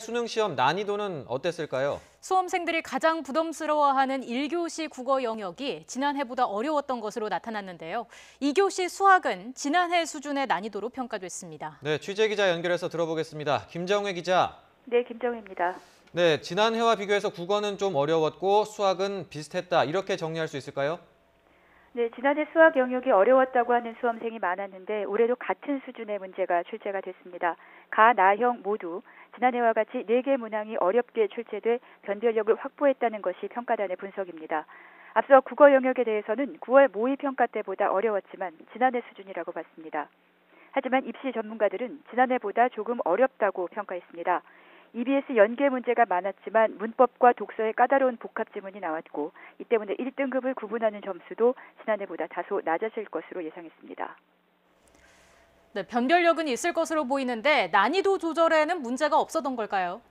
수능 시험 난이도는 어땠을까요? 수험생들이 가장 부담스러워하는 1교시 국어 영역이 지난해보다 어려웠던 것으로 나타났는데요. 2교시 수학은 지난해 수준의 난이도로 평가됐습니다. 네, 취재 기자 연결해서 들어보겠습니다. 김정회 기자. 네, 김정희입니다. 네, 지난해와 비교해서 국어는 좀 어려웠고 수학은 비슷했다. 이렇게 정리할 수 있을까요? 네, 지난해 수학 영역이 어려웠다고 하는 수험생이 많았는데 올해도 같은 수준의 문제가 출제가 됐습니다. 가, 나, 형 모두 지난해와 같이 4개 문항이 어렵게 출제돼 변별력을 확보했다는 것이 평가단의 분석입니다. 앞서 국어 영역에 대해서는 9월 모의평가 때보다 어려웠지만 지난해 수준이라고 봤습니다. 하지만 입시 전문가들은 지난해보다 조금 어렵다고 평가했습니다. EBS 연계 문제가 많았지만 문법과 독서의 까다로운 복합 지문이 나왔고 이 때문에 1등급을 구분하는 점수도 지난해보다 다소 낮아질 것으로 예상했습니다. 네, 변별력은 있을 것으로 보이는데 난이도 조절에는 문제가 없었던 걸까요?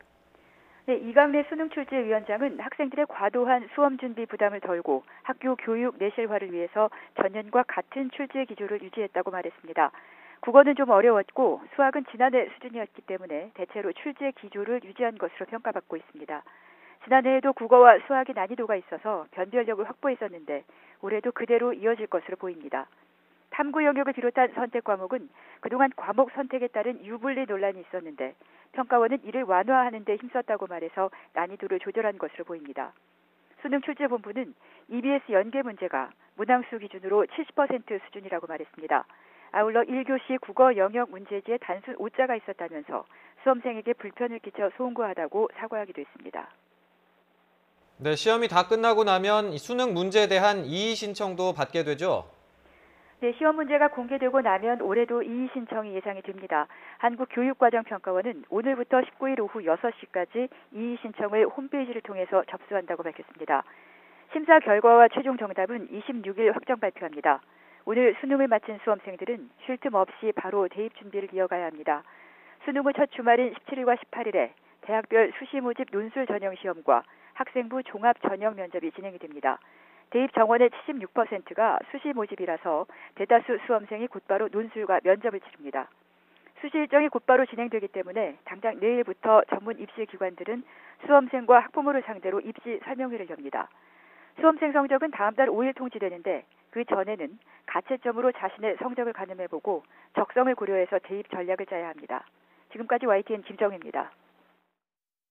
네, 이강래 수능출제위원장은 학생들의 과도한 수험 준비 부담을 덜고 학교 교육 내실화를 위해서 전년과 같은 출제 기조를 유지했다고 말했습니다. 국어는 좀 어려웠고 수학은 지난해 수준이었기 때문에 대체로 출제 기조를 유지한 것으로 평가받고 있습니다. 지난해에도 국어와 수학의 난이도가 있어서 변별력을 확보했었는데 올해도 그대로 이어질 것으로 보입니다. 탐구 영역을 비롯한 선택 과목은 그동안 과목 선택에 따른 유불리 논란이 있었는데 평가원은 이를 완화하는 데 힘썼다고 말해서 난이도를 조절한 것으로 보입니다. 수능출제본부는 EBS 연계 문제가 문항수 기준으로 70% 수준이라고 말했습니다. 아울러 1교시 국어 영역 문제지에 단순 오자가 있었다면서 수험생에게 불편을 끼쳐 송구하다고 사과하기도 했습니다. 네, 시험이 다 끝나고 나면 수능 문제에 대한 이의 신청도 받게 되죠? 네, 시험 문제가 공개되고 나면 올해도 이의 신청이 예상이 됩니다. 한국교육과정평가원은 오늘부터 19일 오후 6시까지 이의 신청을 홈페이지를 통해서 접수한다고 밝혔습니다. 심사 결과와 최종 정답은 26일 확정 발표합니다. 오늘 수능을 마친 수험생들은 쉴 틈 없이 바로 대입 준비를 이어가야 합니다. 수능 후 첫 주말인 17일과 18일에 대학별 수시 모집 논술 전형 시험과 학생부 종합 전형 면접이 진행이 됩니다. 대입 정원의 76%가 수시 모집이라서 대다수 수험생이 곧바로 논술과 면접을 치릅니다. 수시 일정이 곧바로 진행되기 때문에 당장 내일부터 전문 입시 기관들은 수험생과 학부모를 상대로 입시 설명회를 엽니다. 수험생 성적은 다음 달 5일 통지되는데 그 전에는 가채점으로 자신의 성적을 가늠해보고 적성을 고려해서 대입 전략을 짜야 합니다. 지금까지 YTN 김정희입니다.